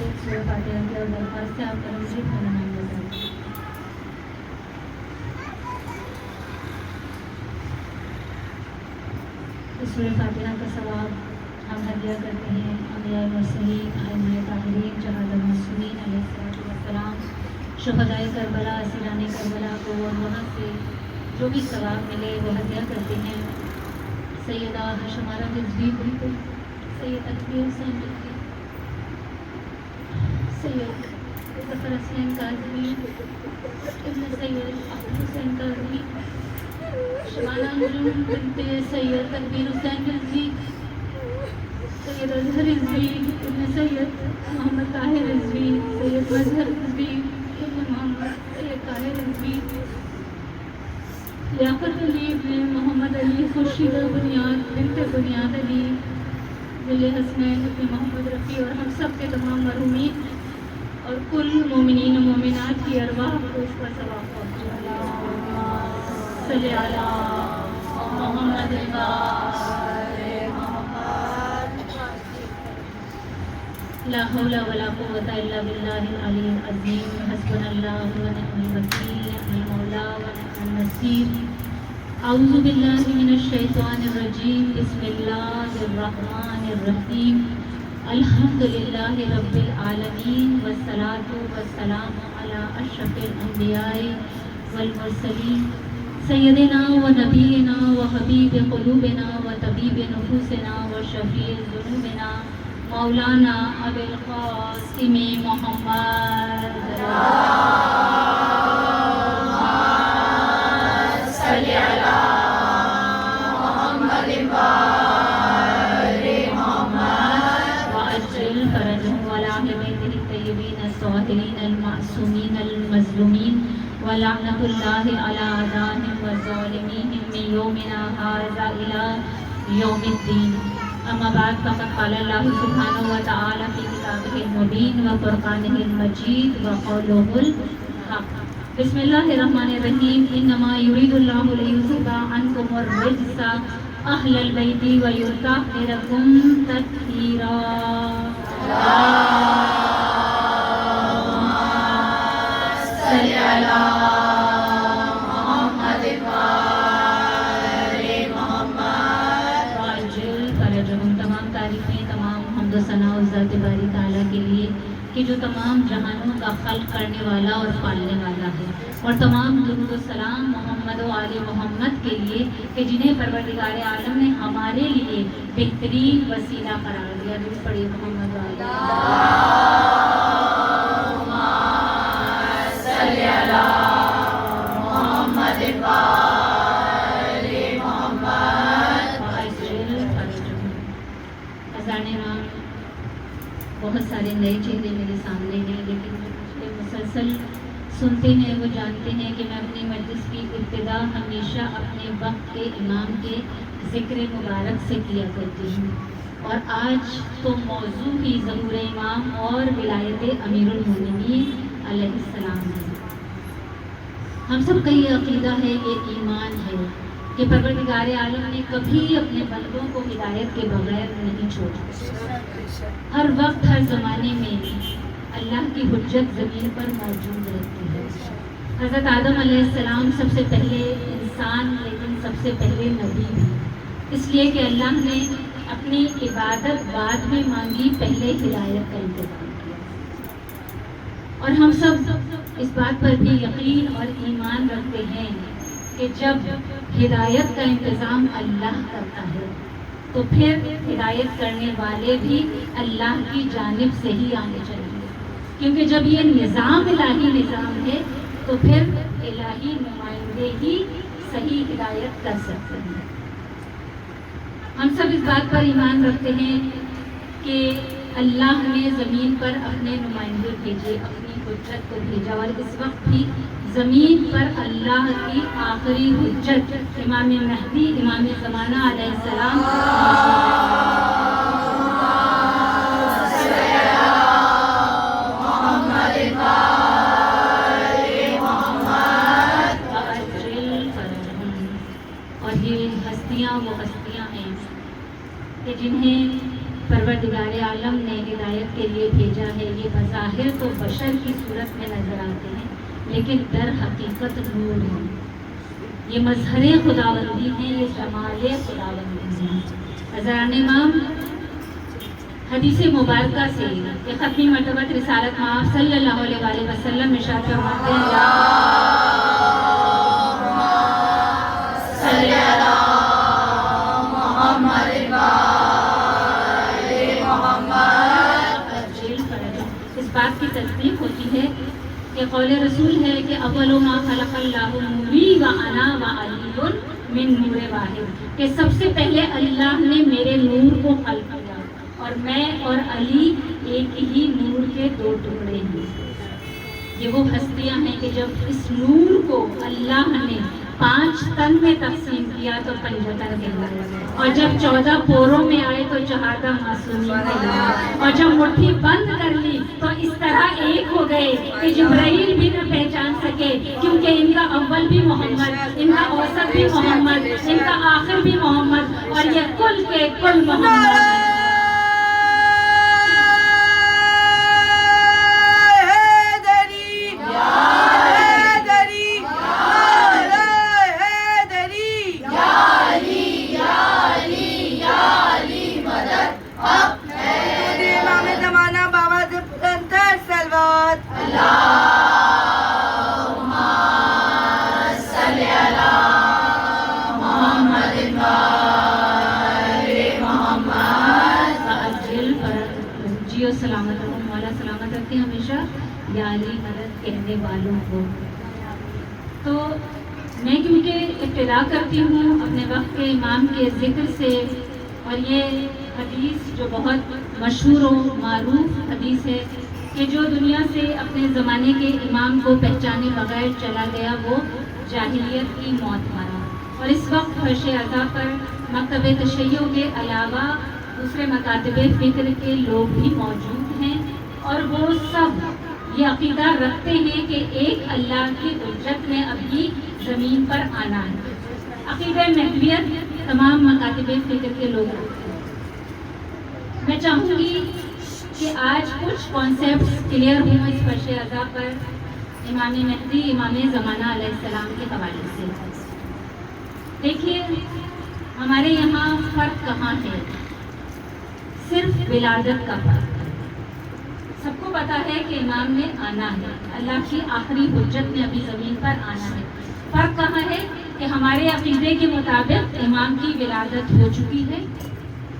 سے سورہ فاتحہ کی اور درخواست سے آپ کرم سے کھانا نام بتائیں۔ اس سورہ فاتحہ کا ثواب ہم ہدیہ کرتے ہیں انبیاء مرسلین، ائمہ طاہرین، جہاد المعصومین علیہ السلام، شہدائے کربلا، اسیران کربلا کو، اور وہاں سے جو بھی ثواب ملے وہ ہدیہ کرتے ہیں۔ سیدہ ہشمارہ رضوی بالکل، سید اکبر حسین رضوی، سید ظفر حسین کاظمی، ابن سید احمد حسین کاظمی، شبانہ انجم بنت سید تکبیر حسین رضوی، سید اظہر رضوی ابن سید محمد طاہر رضوی، سید مظہر رضوی ابن محمد سید طاہر رضوی، لیاقت علی ابن محمد علی، خورشیدہ بنیاد بنت بنیاد علی، ذل حسنین ابن محمد رفیع، اور ہم سب کے تمام مرحومین اور کل مومنین و مومنات کی ارواح کو اس کا ثواب پہنچے۔ صلی علی محمد لا حول ولا قوة الا باللہ العلی العظیم، حسبنا اللہ ونعم الوکیل، نعم المولا ونعم النصیر۔ اعوذ باللہ من الشیطان الرجیم، بسم اللہ الرحمن الرحیم، الحمد للہ رب العالمین، والصلاة والسلام علی اشرف الانبیاء والمرسلین، سیدنا و نبینا و حبیب قلوبنا و طبیب نفوسنا و شفیع ذنوبنا مولانا ابی القاسم محمد صلی علی محمد وعجل فرجهم وعلى أهل بيته الطيبين الطاهرين المعصومين المظلومين، ولعنة الله على أعدائهم وظالميهم من يومنا هذا إلى يوم الدين۔ اما بعد، فقد قال اللہ سبحانہ وتعالی فی کتابہ المبین وفرقانہ المجید وقولہ الحق۔ بسم اللہ الرحمن الرحیم، انما یرید اللہ لیذھب عنکم الرجس اہل البیت ویطہرکم تطہیرا۔ صلی علی ذات باری تعالیٰ کے لیے کہ جو تمام جہانوں کا خلق کرنے والا اور پالنے والا ہے، اور تمام درود و سلام محمد و آل محمد کے لیے کہ جنہیں پروردگار عالم نے ہمارے لیے بہترین وسیلہ قرار دیا۔ درود پڑھیے محمد و آل صلی علی محمد بہت سارے نئے چہرے میرے سامنے ہیں، لیکن جو پچھلے مسلسل سنتے ہیں وہ جانتے ہیں کہ میں اپنی مجلس کی ابتدا ہمیشہ اپنے وقت کے امام کے ذکر مبارک سے کیا کرتی ہوں، اور آج تو موضوع ہی ظہور امام اور ولایت امیر المومنین علیہ السلام ہے۔ ہم سب کا یہ عقیدہ ہے، یہ ایمان ہے کہ پروردگار عالم نے کبھی اپنے بندوں کو ہدایت کے بغیر نہیں چھوڑا۔ ہر وقت ہر زمانے میں اللہ کی حجت زمین پر موجود رہتی ہے۔ حضرت آدم علیہ السلام سب سے پہلے انسان، لیکن سب سے پہلے نبی بھی، اس لیے کہ اللہ نے اپنی عبادت بعد میں مانگی، پہلے ہدایت کا انتظام کیا۔ اور ہم سب اس بات پر بھی یقین اور ایمان رکھتے ہیں کہ جب ہدایت کا انتظام اللہ کرتا ہے تو پھر ہدایت کرنے والے بھی اللہ کی جانب سے ہی آنے چاہیے، کیونکہ جب یہ نظام الہی نظام ہے تو پھر الہی نمائندے ہی صحیح ہدایت کر سکتے ہیں۔ ہم سب اس بات پر ایمان رکھتے ہیں کہ اللہ نے زمین پر اپنے نمائندے بھیجے، اپنی حجت کو بھیجا، اور اس وقت بھی زمین پر اللہ کی آخری حجت امام مہدی، امام زمانہ علیہ السلام اور یہ ہستیاں وہ ہستیاں ہیں کہ جنہیں پروردگار سرکار عالم نے ہدایت کے لیے بھیجا ہے، یہ بظاہر تو بشر کی صورت میں نظر آتے ہیں لیکن در حقیقت نور ہے، یہ مظہر خداوندی ہیں، یہ جمال خداوندی ہیں۔ حضران امام حدیث مبارکہ سے کہ ختمی مرتبہ رسالت مآب صلی اللہ علیہ وآلہ وسلم ارشاد فرماتے ہیں صلی اللہ محمد اس بات کی تصدیق ہوتی ہے کہ قول رسول ہے کہ اول ما خلق اللہ نوری وانا وعلی من نور واحد، کہ سب سے پہلے اللہ نے میرے نور کو خلق کیا اور میں اور علی ایک ہی نور کے دو ٹکڑے ہیں۔ یہ وہ ہستیاں ہیں کہ جب اس نور کو اللہ نے 5 تن میں تقسیم کیا تو 75 کہلائے، اور جب 14 پوروں میں آئے تو 14 معصومین کہلائے، اور جب مٹھی بند کر لی تو اس طرح ایک ہو گئے کہ جبرائیل بھی نہ پہچان سکے، کیونکہ ان کا اول بھی محمد، ان کا اوسط بھی محمد، ان کا آخر بھی محمد، اور یہ کل کے کل محمد ہیں۔ سلامت رہو، مولا سلامت رکھے ہمیشہ، یا علی مدد کہنے والوں کو۔ تو میں کیونکہ ابتدا کرتی ہوں اپنے وقت کے امام کے ذکر سے، اور یہ حدیث جو بہت مشہور و معروف حدیث ہے کہ جو دنیا سے اپنے زمانے کے امام کو پہچانے بغیر چلا گیا وہ جاہلیت کی موت مرا، اور اس وقت فرش عزا پر مکتب تشیع کے علاوہ دوسرے مکاتب فکر کے لوگ بھی موجود ہیں، اور وہ سب یہ عقیدہ رکھتے ہیں کہ ایک اللہ کی حجت میں ابھی زمین پر آنا ہے۔ عقیدہ مہدویت تمام مکاتب فکر کے لوگ رکھتے ہیں۔ میں چاہوں گی کہ آج کچھ کانسیپٹس کلیئر ہوں اس فرش عزا پر امام مہدی امام زمانہ علیہ السلام کے حوالے سے۔ دیکھیے ہمارے یہاں فرق کہاں ہے؟ صرف ولادت کا فرق۔ سب کو پتا ہے کہ امام نے آنا ہے، اللہ کی آخری حجت میں ابھی زمین پر آنا ہے۔ فرق کہاں ہے کہ ہمارے عقیدے کے مطابق امام کی ولادت ہو چکی ہے،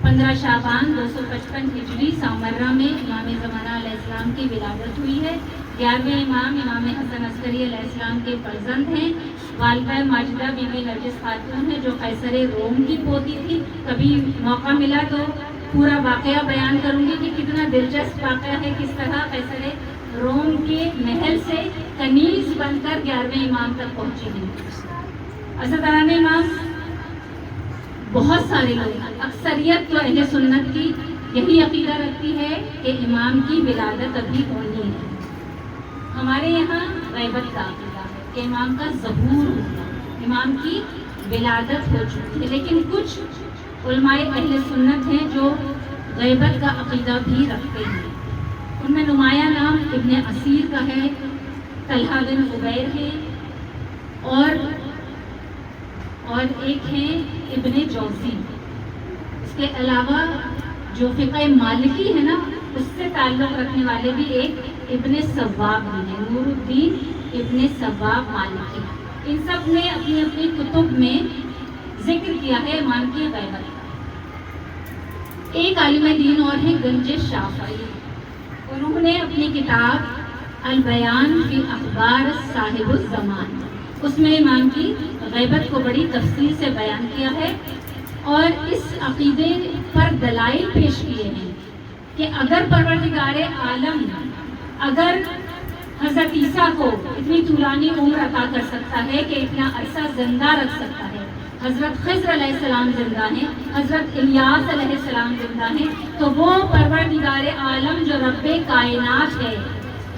15 شعبان 255 ہجری سامرہ میں امام زمانہ علیہ السلام کی ولادت ہوئی ہے۔ 11ویں امام امام حسن عسکری علیہ السلام کے فرزند ہیں۔ والدہ ماجدہ بی بی نرجس خاتون ہے جو قیصر روم کی پوتی تھی۔ کبھی موقع ملا تو پورا واقعہ بیان کروں گی کہ کتنا دلچسپ واقعہ ہے، کس طرح قیصر روم کے محل سے کنیز بن کر 11ویں امام تک پہنچی ہیں۔ اسدران امام بہت سارے لوگ، اکثریت تو اہل سنت کی یہی عقیدہ رکھتی ہے کہ امام کی ولادت ابھی ہونی ہے۔ ہمارے یہاں غیبت کا عقیدہ ہے کہ امام کا ظہور ہوگا، امام کی ولادت ہو چکی ہے، لیکن کچھ علماء اہل سنت ہیں جو غیبت کا عقیدہ بھی رکھتے ہیں۔ ان میں نمایاں نام ابن اسیر کا ہے، طلحہ بن عبیر ہے، اور ایک ہیں ابن جوزی۔ اس کے علاوہ جو فقہ مالکی ہے نا اس سے تعلق رکھنے والے بھی ایک ابن سواب بھی ہیں، نور الدین ابن سواب مالکی۔ ان سب نے اپنی اپنی کتب میں ذکر کیا ہے امام کی غیبت کا۔ ایک عالم دین اور ہیں گنج شافعی، انہوں نے اپنی کتاب البیان فی اخبار صاحب الزمان اس میں امام کی غیبت کو بڑی تفصیل سے بیان کیا ہے، اور اس عقیدے پر دلائل پیش کیے ہیں کہ اگر پروردگار عالم اگر حضرت عیسیٰ کو اتنی طولانی عمر عطا کر سکتا ہے کہ اتنا عرصہ زندہ رکھ سکتا ہے، حضرت خضر علیہ السلام زندہ ہیں، حضرت الیاس علیہ السلام زندہ ہیں، تو وہ پروردگار عالم جو رب کائنات ہے،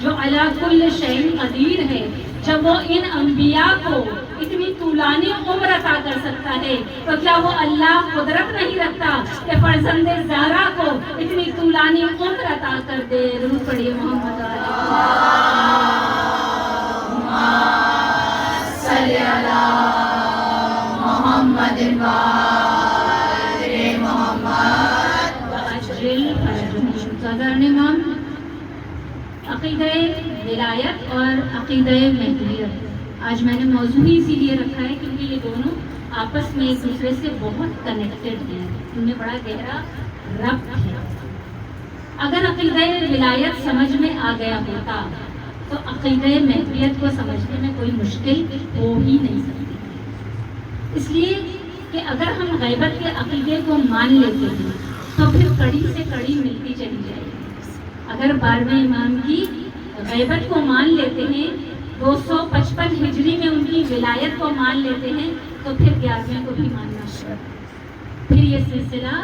جو علی کل شیء قدیر ہے، جب وہ ان انبیاء کو اتنی طولانی عمر عطا کر سکتا ہے تو کیا وہ اللہ قدرت نہیں رکھتا کہ فرزند زہرا کو اتنی طولانی عمر عطا کر دے؟ درود پڑھیے محمد صلی اللہ محمد امام عقیدہ ولایت اور عقیدہ مہدویت آج میں نے موضوع ہی اسی لیے رکھا ہے کیونکہ یہ دونوں آپس میں ایک دوسرے سے بہت کنیکٹڈ ہیں، ان میں بڑا گہرا ربط ہے۔ اگر عقیدہ ولایت سمجھ میں آ گیا ہوتا تو عقیدہ مہدویت کو سمجھنے میں کوئی مشکل ہو ہی نہیں سکتی، اس لیے کہ اگر ہم غیبت کے عقیدے کو مان لیتے ہیں تو پھر کڑی سے کڑی ملتی چلی جائے گی۔ اگر 12ویں امام کی غیبت کو مان لیتے ہیں، 255 ہجری میں ان کی ولایت کو مان لیتے ہیں، تو پھر 11ویں کو بھی ماننا پڑے، پھر یہ سلسلہ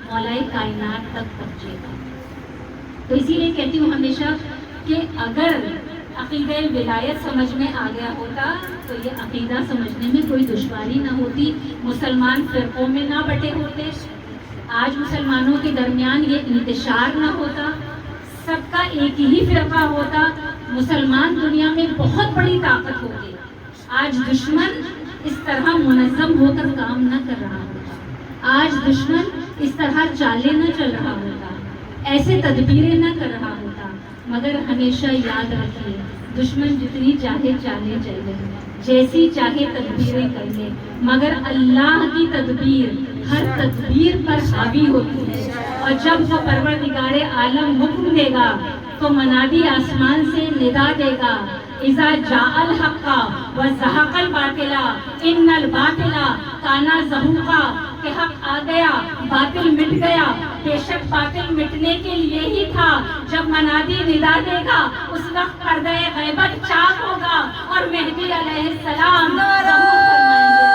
مولا کائنات تک پہنچے گا۔ تو اسی لیے کہتی ہوں ہمیشہ کہ اگر عقیدہ ولایت سمجھ میں آ گیا ہوتا تو یہ عقیدہ سمجھنے میں کوئی دشواری نہ ہوتی، مسلمان فرقوں میں نہ بٹے ہوتے، آج مسلمانوں کے درمیان یہ انتشار نہ ہوتا، سب کا ایک ہی فرقہ ہوتا، مسلمان دنیا میں بہت بڑی طاقت ہوتی۔ آج دشمن اس طرح منظم ہو کر کام نہ کر رہا ہوتا، آج دشمن اس طرح چالیں نہ چل رہا ہوتا، ایسے تدبیریں نہ کر رہا ہوتا۔ مگر ہمیشہ یاد رکھیے، دشمن جتنی چاہے چالیں چل لے، جیسی چاہے تدبیریں کر لے، مگر اللہ کی تدبیر ہر تدبیر پر حاوی ہوتی ہے، اور جب وہ پروردگار عالم حکم دے گا تو منادی آسمان سے ندا دے گا، اذا جاء الحق وزهق الباطل ان الباطل کان زہوقا، کہ حق آ گیا باطل مٹ گیا، بے شک باطل مٹنے کے لیے ہی تھا۔ جب منادی ندا دے گا اس وقت پردہ غیبت چاک ہوگا اور مہدی علیہ السلام ظہور فرمائیں گے۔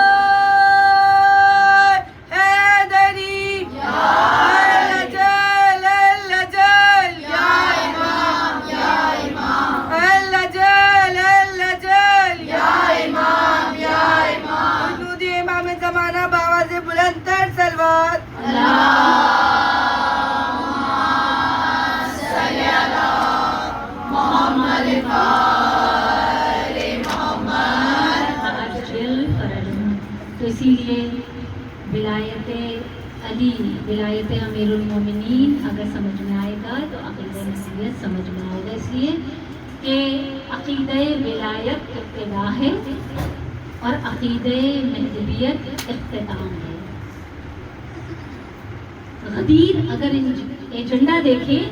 تو اسی لیے ولایت علی، ولایت امیر المومنین اگر سمجھ میں آئے گا تو عقیدہ مہدویت سمجھ میں آئے گا، اس لیے کہ عقیدہ ولایت ابتدا ہے اور عقیدہ مہدویت اختتام ہے۔ غدیر اگر ایجنڈا دیکھیں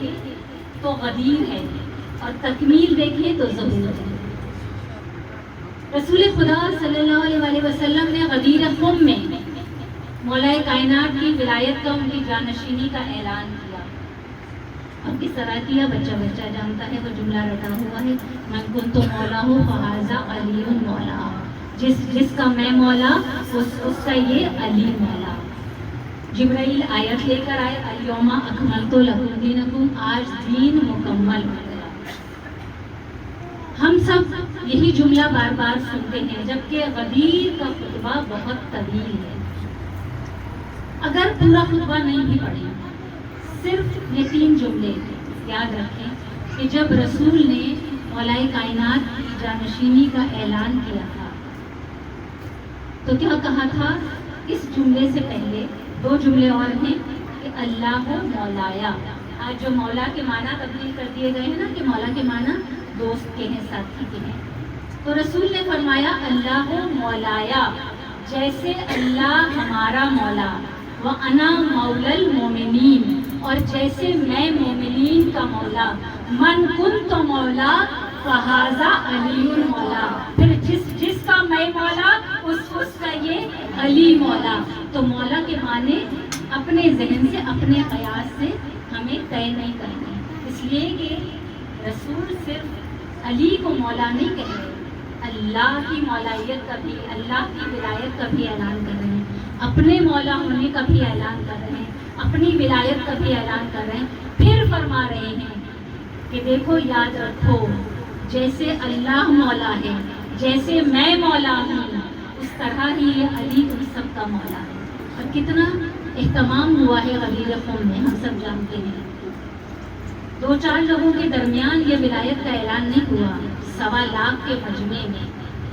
تو غدیر ہے اور تکمیل دیکھیں تو ظہور ہے۔ رسول خدا صلی اللہ علیہ وسلم نے غدیر خم میں مولا کائنات کی ولایت کا، ان کی جانشینی کا اعلان کیا۔ اب کس طرح کیا بچہ بچہ جانتا ہے، وہ جملہ رٹا ہوا ہے، من کنت مولا ہو فہذا علی مولا، جس کا میں مولا اس کا یہ علی مولا۔ جبرائیل آیت لے کر آئے، الیوم اکملت لکم دینکم، آج دین مکمل ہو گیا۔ ہم سب یہی جملہ بار بار سنتے ہیں، جبکہ غدیر کا خطبہ بہت طویل ہے۔ اگر پورا خطبہ نہیں بھی پڑھیں، صرف یہ 3 جملے یاد رکھیں کہ جب رسول نے مولا کائنات کی جانشینی کا اعلان کیا تھا تو کیا کہا تھا؟ اس جملے سے پہلے 2 جملے اور ہیں کہ اللہ مولایا۔ آج جو مولا کے معنی تبدیل کر دیے گئے ہیں نا، کہ مولا کے معنی دوست کے ہیں، ساتھی کے ہیں، تو رسول نے فرمایا اللہ مولایا، جیسے اللہ ہمارا مولا، وَأَنَا مَوْلَى الْمُؤْمِنِينَ، اور جیسے میں مومنین کا مولا، من كنت مولا فہذا علی مولا، پھر جس کا میں مولا اس کا یہ علی مولا۔ تو مولا کے معنی اپنے ذہن سے، اپنے قیاس سے ہمیں طے نہیں کرنے، اس لیے کہ رسول صرف علی کو مولا نہیں کہہ رہے، اللہ کی مولائیت کا بھی، اللہ کی ولایت کا بھی اعلان کر رہے ہیں، اپنے مولا ہونے کا بھی اعلان کر رہے ہیں، اپنی ولایت کا بھی اعلان کر رہے ہیں۔ پھر فرما رہے ہیں کہ دیکھو یاد رکھو، جیسے اللہ مولا ہے، جیسے میں مولا ہوں، اس طرح ہی یہ علی تم سب کا مولا ہے. اور کتنا اہتمام ہوا ہے غدیر خون میں، ہم سب جانتے ہیں. 2-4 لوگوں کے درمیان یہ ولایت کا اعلان نہیں ہوا، 1.25 لاکھ کے مجمع میں.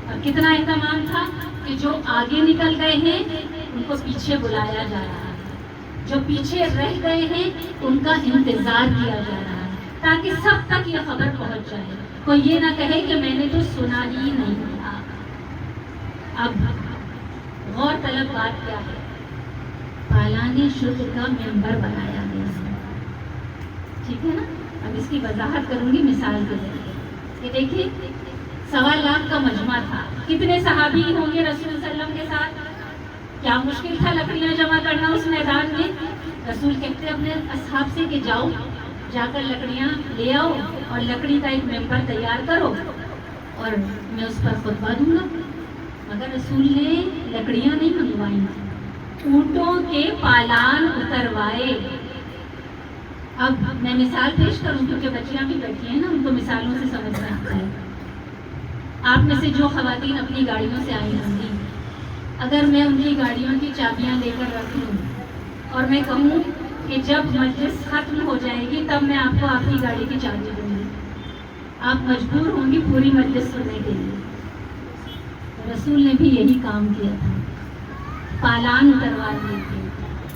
اور کتنا اہتمام تھا کہ جو آگے نکل گئے ہیں ان کو پیچھے بلایا جا رہا ہے، جو پیچھے رہ گئے ہیں ان کا انتظار کیا جا رہا ہے، تاکہ سب تک یہ خبر پہنچ جائے، کوئی یہ نہ کہے کہ میں نے تو سنا ہی نہیں تھا. اب غور طلب بات کیا ہے، پالان شدھ کا ممبر بنایا گیا ہے. ٹھیک ہے نا؟ اب اس کی وضاحت کروں گی مثال کے ذریعے کہ دیکھیے 1.25 لاکھ کا مجمع تھا. کتنے صحابی ہوں گے رسول صلی اللہ علیہ وسلم کے ساتھ؟ کیا مشکل تھا لکڑیاں جمع کرنا اس میدان میں. رسول کہتے اپنے اصحاب سے کہ جاؤ، جا کر لکڑیاں لے آؤ اور لکڑی کا ایک ممبر تیار کرو اور میں اس پر خطبہ دوں گا. مگر رسول نے لکڑیاں نہیں منگوائیں، اونٹوں کے پالان اتروائے. اب میں مثال پیش کروں کیونکہ بچیاں بھی بیٹھی ہیں نا، ان کو مثالوں سے سمجھ میں آتا ہے. آپ میں سے جو خواتین اپنی گاڑیوں سے آئی ہوں گی، اگر میں ان کی گاڑیوں کی چابیاں لے کر رکھ لوں اور میں کہوں کہ جب مجلس ختم ہو جائے گی تب میں آپ کو آپ کی گاڑی کی چابی دوں گی، آپ مجبور ہوں گی پوری مجلس سننے کے لیے. رسول نے بھی یہی کام کیا تھا، پالان اتروا دیے تھے.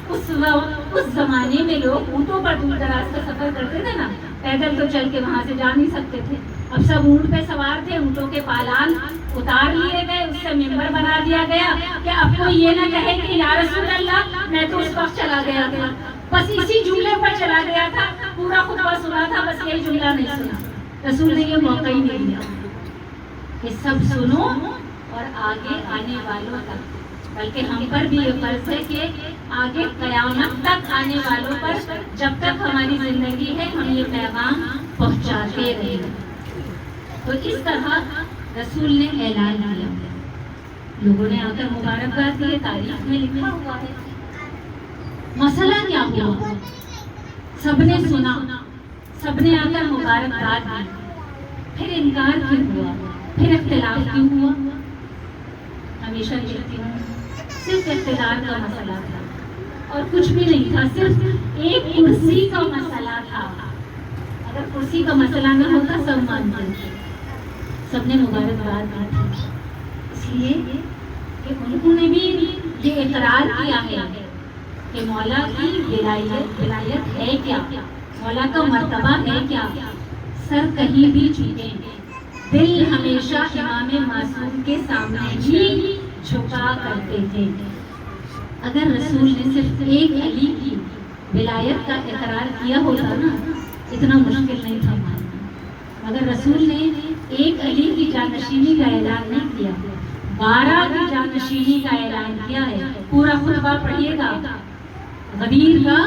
اس زمانے میں لوگ اونٹوں پر دور دراز کا سفر کرتے تھے نا، پیدل تو چل کے وہاں سے جا نہیں سکتے تھے. اب سب اونٹ پہ سوار تھے، اونٹوں کے پالان اتار لیے گئے، اس سے ممبر بنا دیا گیا کہ اب کوئی یہ نہ کہے کہ یا رسول اللہ میں تو اس وقت چلا گیا تھا، بس اسی جملے پر چلا گیا تھا، پورا خطبہ سنا تھا بس یہی جملہ نہیں سنا. رسول نے یہ موقع ہی نہیں دیا کہ سب سنو اور آگے آنے والوں تک، بلکہ ہم پر بھی یہ فرض ہے کہ آگے قیامت تک آنے والوں پر جب تک ہماری زندگی ہے ہم یہ پیغام پہنچاتے رہیں. تو اس طرح رسول نے اعلان کیا، لوگوں نے آ کر مبارکباد دی، تاریخ میں لکھا ہوا ہے. مسئلہ کیا ہوا؟ سب نے سنا، سب نے آ کر مبارکباد دی، پھر انکار کیوں ہوا؟ پھر اختلاف کیوں ہوا؟ ہمیشہ کہتی ہوں صرف اقتدار کا مسئلہ تھا اور کچھ بھی نہیں تھا، صرف ایک کرسی کا مسئلہ تھا. اگر کرسی کا مسئلہ نہ ہوتا سب مانتے تھے، سب نے مبارکباد دی تھی، اس لیے کہ انہوں نے بھی یہ اقرار کیا ہے کہ مولا کی ولایت ہے کیا، مولا کا مرتبہ ہے کیا. سر کہیں بھی جھکے، دل ہمیشہ امام معصوم کے سامنے ہی جھکا کرتے تھے. اگر رسول نے صرف ایک علی کی ولایت کا اقرار کیا ہوتا نا، اتنا مشکل نہیں تھا ماننا. مگر رسول نے ایک علی کی جانشینی کا اعلان نہیں کیا، 12 کی جانشینی کا اعلان کیا ہے. پورا خطبہ پڑھیے گا، غدیر کا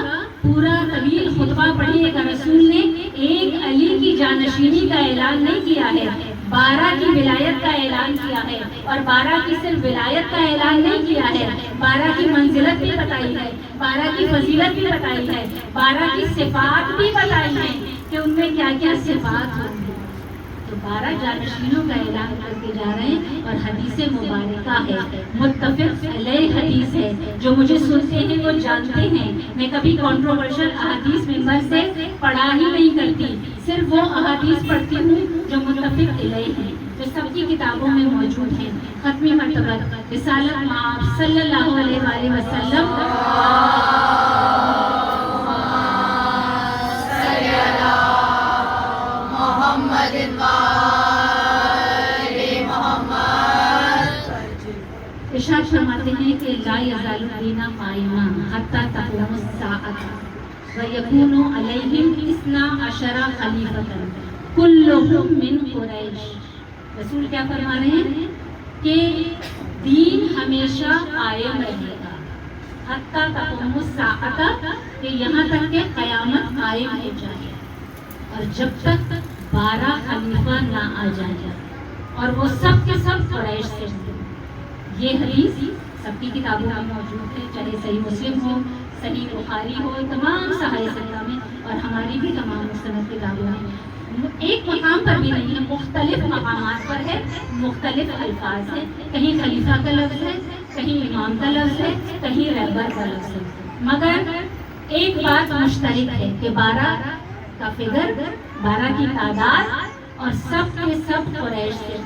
پورا طویل خطبہ پڑھیے گا. رسول نے ایک علی کی جانشینی کا اعلان نہیں کیا ہے، 12 کی ولایت کا اعلان کیا ہے. اور 12 کی صرف ولایت کا اعلان نہیں کیا ہے، 12 کی منزلت بھی بتائی ہے، 12 کی فضیلت بھی بتائی ہے، 12 کی صفات بھی بتائی ہیں کہ ان میں کیا کیا صفات ہوں گی. تو 12 جانشینوں کا اعلان کر کے جا رہے ہیں. اور حدیث مبارکہ ہے، متفق علیہ حدیث ہے، جو مجھے سنتے ہیں وہ جانتے ہیں میں کبھی کنٹروورشل احادیث ممبر سے پڑھا ہی نہیں کرتی، صرف وہ احادیث پڑھتی ہوں جو متفق علیہ ہیں، جو سب کی کتابوں میں موجود ہیں. ختمی مرتبہ رسالت مآب صلی اللہ علیہ وآلہ وسلم ارشاد فرماتے ہیں کہ لا یزال الدین قائما حتی تقوم الساعۃ ویکون علیہم 12 خلیفۃ کلہم من قریش. رسول کیا فرما رہے ہیں کہ دین ہمیشہ قائم رہے گا، حتی تقوم الساعۃ، کہ یہاں تک کہ قیامت قائم ہو جائے، اور جب تک 12 خلیفہ نہ آ جائے، اور وہ سب کے سب قریش سے ہوں. یہ حدیث سب کی کتابوں میں موجود ہے، چاہے صحیح مسلم ہو، صحیح بخاری ہو، تمام صحائف ستہ میں، اور ہماری بھی تمام مستند کتابوں میں. ایک مقام پر بھی نہیں ہے، مختلف مقامات پر ہے، مختلف الفاظ ہیں، کہیں خلیفہ کا لفظ ہے، کہیں امام کا لفظ ہے، کہیں رہبر کا لفظ ہے، مگر ایک بات مشترک ہے کہ 12 کا فگر، 12 کی تعداد اور سب کے سب قریش سے،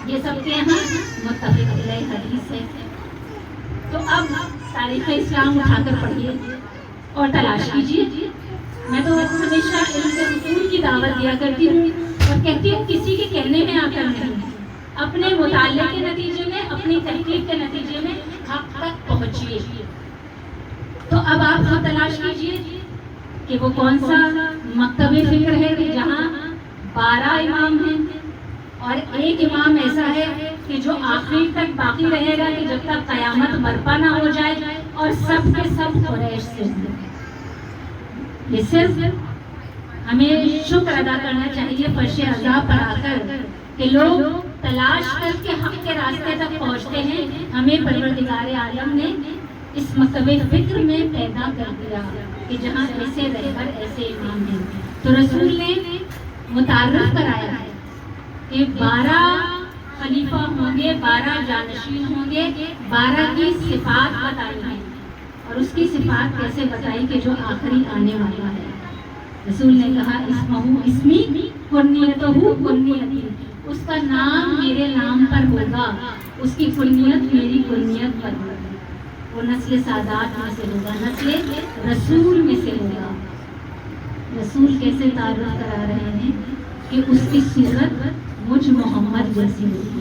یہ سب کے یہاں متفق علیہ حدیث ہے۔ تو اب تاریخ اسلام اٹھا کر پڑھیے اور تلاش کیجیے۔ میں تو ہمیشہ علم کے اصول کی دعوت دیا کرتی ہوں اور کہتی ہوں کسی کے کہنے میں آ کر نہیں، اپنے مطالعے کے نتیجے میں، اپنی تحقیق کے نتیجے میں حق تک پہنچیے۔ تو اب آپ خود تلاش کیجیے کہ وہ کون سا مکتب فکر ہے کہ جہاں 12 امام ہیں اور ایک امام ایسا ہے کہ جو آخری تک باقی رہے گا کہ جب تک قیامت برپا نہ ہو جائے، اور سب کے سب قریش سے ہیں۔ یہ صرف ہمیں شکر ادا کرنا چاہیے فرش عذاب پر آ کر کہ لوگ تلاش کر کے حق کے راستے تک پہنچتے ہیں۔ ہمیں پروردگار عالم نے اس مکتب فکر میں پیدا کر دیا کہ جہاں ایسے رہبر، ایسے امام ہیں۔ تو رسول نے متعارف کرایا ہے کہ 12 خلیفہ ہوں گے، 12 جانشین ہوں گے، 12 کی صفات بتائی ہیں، اور اس کی صفات کیسے بتائی کہ جو آخری آنے والا ہے۔ رسول نے کہا اسمی کنیتہ کنیتی، اس کا نام میرے نام پر ہوگا، اس کی کنیت میری کنیت پر ہوگی، وہ نسل سادات میں سے ہوگا، نسل رسول میں سے ہوگا۔ رسول کیسے تعارف کرا رہے ہیں کہ اس کی صورت مجھ محمد جیسی ہوگی،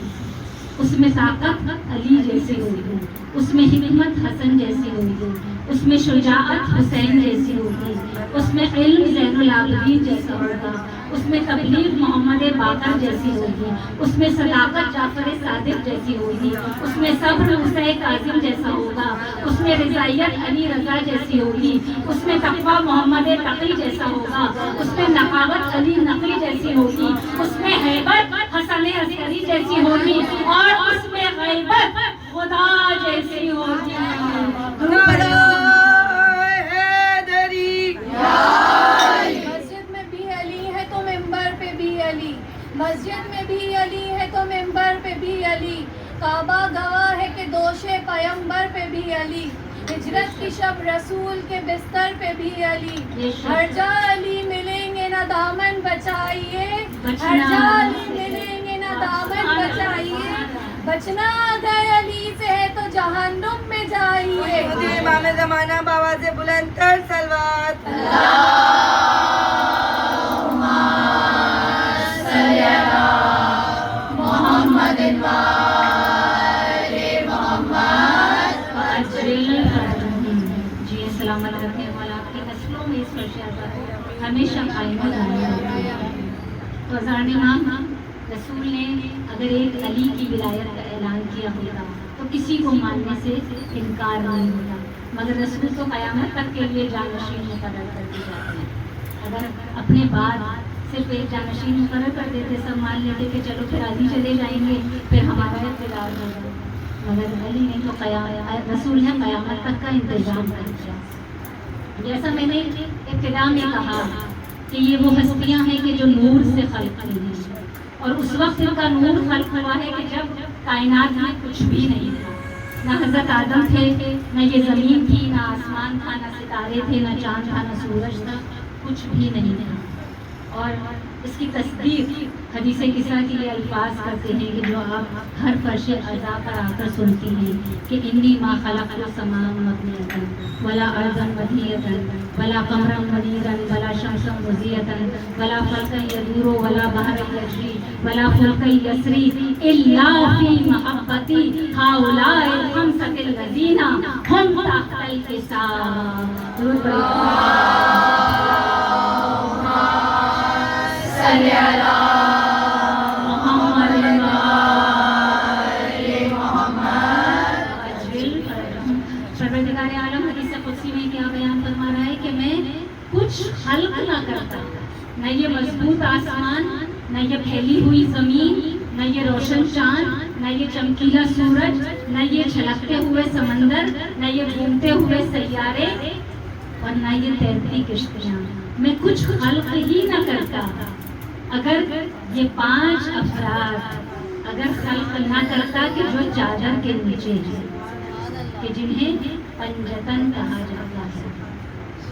اس میں طاقت علی جیسی ہوگی، اس میں حکمت حسن جیسی ہوگی، اس میں شجاعت حسین جیسی ہوگی، اس میں علم زین العابدین جیسا ہوگا، اس میں تبلیغ محمد باقر جیسی ہوگی، اس میں صداقت جعفر صادق جیسی ہوگی، اس میں صبر موسیٰ کاظم جیسا ہوگا، اس میں رضائیت علی رضا جیسی ہوگی، اس میں تقویٰ محمد تقی جیسا ہوگا، اس میں نقاوت علی نقی جیسی ہوگی، اس میں ہیبت حسن عسکری جیسی ہوگی، اور اس میں غیبت خدا جیسی ہوگی۔ مسجد میں بھی علی ہے تو ممبر پہ بھی علی، مسجد میں بھی علی ہے تو ممبر پہ بھی علی، کعبہ گواہ ہے کہ دوش پیمبر پہ بھی علی، ہجرت کی شب رسول کے بستر پہ بھی علی، ہر جا علی ملیں گے نہ دامن بچائیے، ہر جا علی ملیں گے نہ دامن بچائیے، بچنا اگر علی سے ہے تو جہنم میں جائیے۔ امام زمانہ بآواز بلند تر صلوات۔ جی سلامت رکھنے والا آپ کی نسلوں میں اس فرش عذاب ہمیشہ قائم رہے۔ تو ہزار امام رسول نے اگر ایک علی کی ولایت کا اعلان کیا ہوتا تو کسی کو ماننے سے انکار نہیں ہوتا، مگر رسول تو قیامت تک کے لیے جانشین مقرر کر دی جاتے ہیں۔ اگر اپنے بعد صرف ایک جانشین مقرر کر دیتے، سب مان لیتے کہ چلو پھر علی چلے جائیں گے، پھر ہمارا اقتدار ہوگا، مگر علی نے تو رسول نے قیامت تک کا انتظام کر دیا۔ جیسا میں نے ابتدا میں کہا کہ یہ وہ ہستیاں ہیں کہ جو نور سے خلق ہوئی ہیں، اور اس وقت ان کا نور خلق ہوا ہے کہ جب کائنات میں کچھ بھی نہیں تھا، نہ حضرت آدم تھے، نہ یہ زمین تھی، نہ آسمان تھا، نہ ستارے تھے، نہ چاند تھا، نہ سورج تھا، کچھ بھی نہیں تھا۔ اور اس کی تصدیق حدیث قصہ کے یہ الفاظ کرتے ہیں کہ جو آپ ہر فرش عزا پر آ کر سنتی ہیں کہ انی ما خلقت السماء مبنیۃ ولا ارضا مدیۃ ولا قمرا منیرا ولا شمسا مضیۃ ولا فلکا یدور ولا بحر یجری ولا فلک یسری الا فی محبتی ہؤلاء الخمسۃ الذین هم تحت الحساب۔ صلی علی محمد پروردگار عالم حدیث قدسی میں کیا بیان فرما رہا ہے کہ میں کچھ خلق نہ کرتا، نہ یہ مضبوط آسمان، نہ یہ پھیلی ہوئی زمین، نہ یہ روشن چاند، نہ یہ چمکیلا سورج، نہ یہ چھلکتے ہوئے سمندر، نہ یہ گھومتے ہوئے سیارے، اور نہ یہ تیرتی کشتیاں، میں کچھ خلق ہی نہ کرتا اگر یہ 5 افراد اگر خلق نہ کرتا کہ جو چادر کے نیچے ہیں، کہ جنہیں پنجتن کہا جاتا ہے.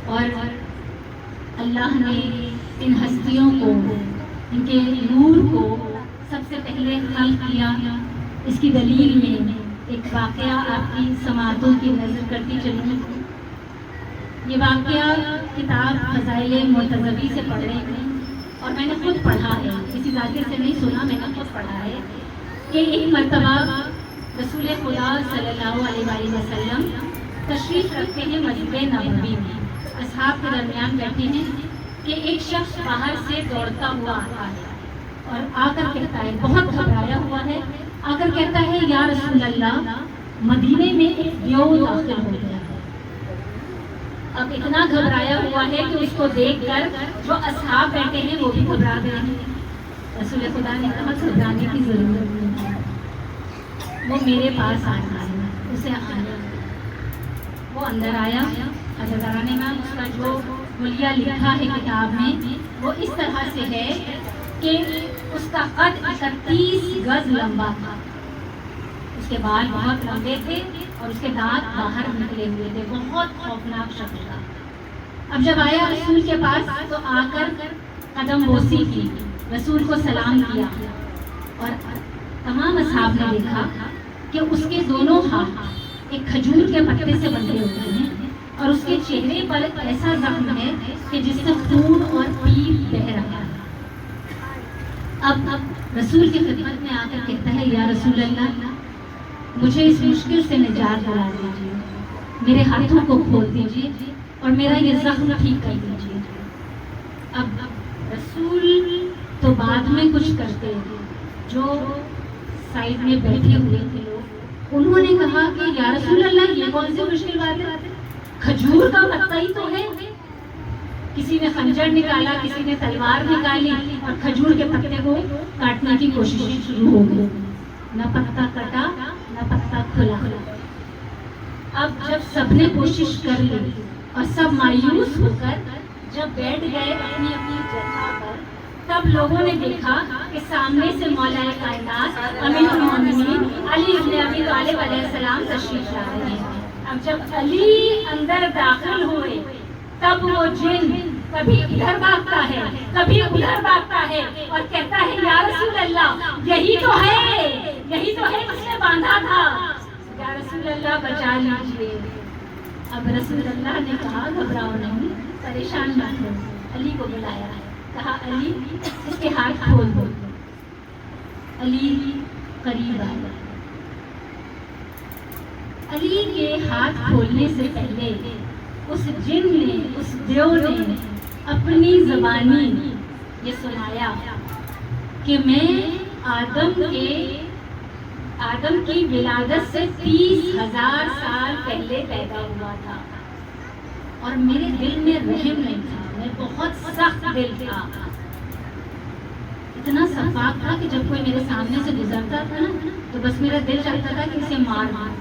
اور اللہ نے ان ہستیوں کو، ان کے نور کو سب سے پہلے خلق کیا. اس کی دلیل میں ایک واقعہ آپ کی سماعتوں کی نظر کرتی چلوں. یہ واقعہ کتاب فضائل مرتضوی سے پڑھ رہی تھی اور میں نے خود پڑھا ہے، کسی ذاکر سے نہیں سنا، میں نے خود پڑھا ہے کہ ایک مرتبہ رسول خدا صلی اللہ علیہ وآلہ وسلم تشریف رکھتے ہیں مسجد نبوی میں. اصحاب کے درمیان بیٹھے ہیں کہ ایک شخص باہر سے دوڑتا ہوا آتا ہے اور آ کر کہتا ہے، بہت گھبرایا ہوا ہے، آ کر کہتا ہے یا رسول اللہ مدینے میں ایک دیو داخل ہو گیا ہے. اب اتنا گھبرایا ہوا ہے کہ اس کو دیکھ کر جو اصحاب بیٹھے ہیں وہ بھی گھبرا گئے ہیں. رسول خدا نے کہا گھبرانے کی ضرورت نہیں ہے، وہ میرے پاس آنا ہے، اسے آنا. وہ اندر آیا. حضرت نے اس کا جو حلیہ لکھا ہے کتاب میں وہ اس طرح سے ہے کہ اس کا قد 31 گز لمبا تھا، اس کے بال بہت لمبے تھے اور اس کے دانت باہر نکلے ہوئے تھے. بہت خوفناک شخص تھا. اب جب آیا رسول کے پاس تو آ کر قدم بوسی کی، رسول کو سلام کیا اور تمام اصحاب نے دیکھا کہ اس کے دونوں ہاتھ ایک کھجور کے پتے سے بندھے ہوئے ہیں اور اس کے چہرے پر ایسا زخم ہے کہ جس سے خون اور پیپ بہہ رہا ہے. اب رسول کی خدمت میں آ کر کہتا ہے یا رسول اللہ مجھے اس مشکل سے نجات دلا دیجیے، میرے ہاتھوں کو کھول دیجیے اور میرا یہ زخم ٹھیک کر دیجیے. اب رسول تو بعد میں کچھ کرتے، جو سائڈ میں بیٹھے ہوئے تھے لوگ انہوں نے کہا کہ یا رسول اللہ یہ کون سی مشکل بات ہے، کھجور کا پتا ہی تو ہے. کسی نے خنجر نکالا، کسی نے تلوار نکالی اور کھجور کے پتے کو کاٹنے کی کوششیں شروع ہو گئی. نہ پتا کٹا نہ پتا کھلا. اب جب سب نے کوشش کر لی اور سب مایوس ہو کر جب بیٹھ گئے اپنی اپنی جگہ پر، تب لوگوں نے دیکھا کہ سامنے سے مولا کائنات امیر المومنین علی ابن ابی طالب علیہ السلام تشریف لا رہے ہیں. اب جب علی اندر داخل ہوئے تب وہ جن کبھی ادھر بھاگتا ہے کبھی ادھر بھاگتا ہے اور کہتا ہے یا رسول اللہ یہی تو ہے جس نے باندھا تھا، یا رسول اللہ بچا لیجیے. اب رسول اللہ نے کہا گھبراؤ نہیں، پریشان نہ ہو. علی کو بلایا ہے، کہا علی اس کے ہاتھ کھول دو. علی قریب آیا. علی کے ہاتھ کھولنے سے پہلے اس جن نے، اس دیو نے اپنی زبانی یہ سنایا کہ میں آدم کی ولادت سے 30,000 سال پہلے پیدا ہوا تھا اور میرے دل میں رحم نہیں تھا، میں بہت سخت دل تھا. اتنا شفاف تھا کہ جب کوئی میرے سامنے سے گزرتا تھا نا تو بس میرا دل چاہتا تھا کہ اسے مار دوں.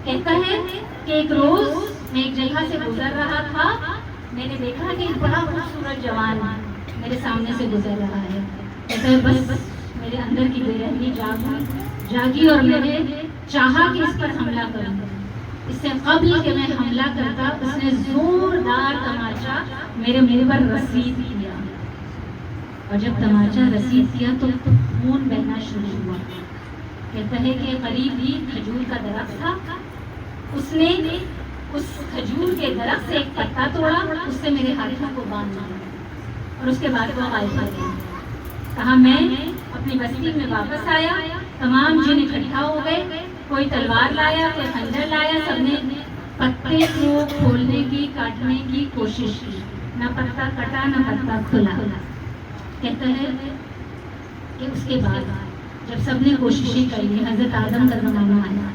کہتا ہے کہ ایک روز میں ایک جگہ سے گزر رہا تھا، میں نے دیکھا کہ ایک بڑا خوبصورت جوان میرے سامنے سے گزر رہا ہے. کہتا ہے بس میرے اندر کی بے رحمی جاگی اور میں نے چاہا کہ اس پر حملہ کروں. اس سے قبل کہ میں حملہ کرتا اس نے زوردار تماچا میرے منہ پر رسید کیا اور جب تماچا رسید کیا تو خون بہنا شروع ہوا. کہتا ہے کہ قریب ہی کھجور کا درخت تھا، اس نے اس کھجور کے درخت سے ایک پتا توڑا، اس سے میرے ہاتھوں کو باندھا اور اس کے بعد وہ غائب ہو گیا. کہا میں اپنی بستی میں واپس آیا، تمام جن اکٹھا ہو گئے، کوئی تلوار لایا کوئی خنجر لایا، سب نے پتے کو کھولنے کی کاٹنے کی کوشش کی، نہ پتا کٹا نہ پتا کھلا. کہتا ہے کہ اس کے بعد جب سب نے کوششیں کر لی، حضرت آدم کا زمانہ آیا.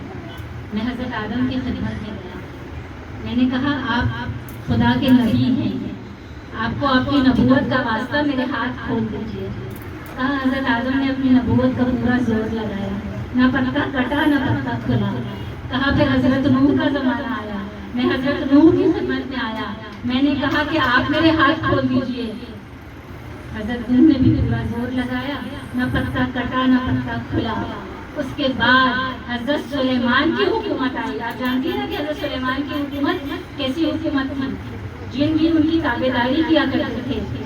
میں حضرت آدم کی خدمت میں گیا، میں نے کہا آپ خدا کے نبی ہیں، آپ کو آپ کی نبوت کا واسطہ میرے ہاتھ کھول دیجیے. کہا حضرت آدم نے اپنی نبوت کا پورا زور لگایا، نہ پتا کٹا نہ پتا کھلا. کہا پھر حضرت نوح کا زمانہ آیا، میں حضرت نوح کی خدمت میں آیا، میں نے کہا کہ آپ میرے ہاتھ کھول دیجئے. حضرت نوح نے بھی پورا زور لگایا، نہ پتا کٹا نہ پتا کھلا. اس کے بعد حضرت سلیمان کی حکومت آئی. آپ جانتی ہیں کہ حضرت سلیمان کی حکومت کیسی حکومت تھی؟ جن بھی ان کی تابعداری کیا کرتے تھے.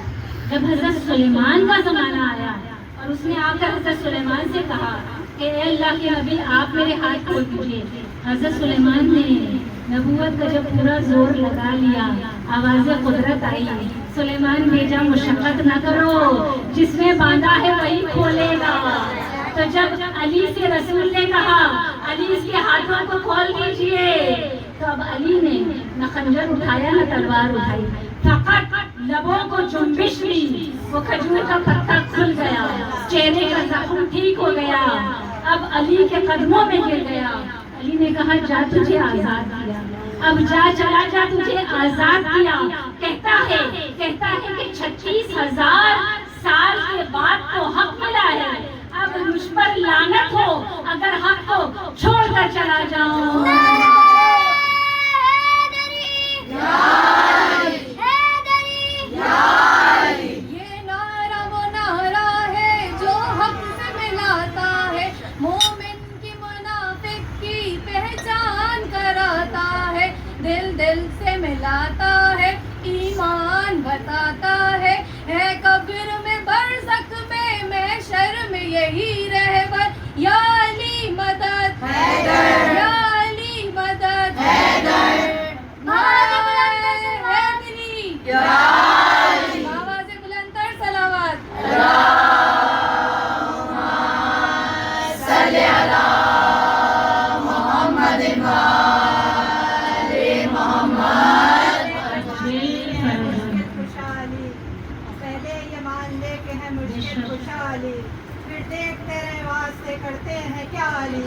جب حضرت سلیمان کا زمانہ آیا اور اس نے آ کر حضرت سلیمان سے کہا کہ اے اللہ کے نبی آپ میرے ہاتھ کھول دیجیے. حضرت سلیمان نے نبوت کا جب پورا زور لگا لیا، آواز قدرت آئی. سلیمان بھیجا مشقت نہ کرو، جس نے باندھا ہے وہی کھولے گا. تو جب علی سے رسول نے کہا علی اس کے ہاتھوں کو کھول دیجئے، تو اب علی نے نہ خنجر اٹھایا نہ تلوار اٹھائی، فقط لبوں کو جنبش لی. وہ کھجور کا پتا کھل گیا، چہرے کا زخم ٹھیک ہو گیا. اب علی کے قدموں میں گر گیا. علی نے کہا جا تجھے آزاد کیا، اب جا چلا جا تجھے آزاد کیا. کہتا ہے کہ 36,000 سال کے بعد تو حق ملا ہے. اب مجھ پر لعنت ہو اگر حق کو چھوڑ کر چلا جاؤں. یہ نعرہ وہ نعرہ ہے جو حق سے ملاتا ہے، مومن کی منافق کی پہچان کراتا ہے، دل دل سے ملاتا ہے، ایمان بتاتا ہے قبر میں برزخ میں محشر میں یہی رہبر. یا علی مدد حیدر، یا علی مدد حیدر. آواز بلندتر صلوات. صلی علی محمد خوشحالی پہلے یہ مان لے کہ ہے مشکل خوشحالی، پھر دیکھ تیرے واسطے کرتے ہیں کیا علی،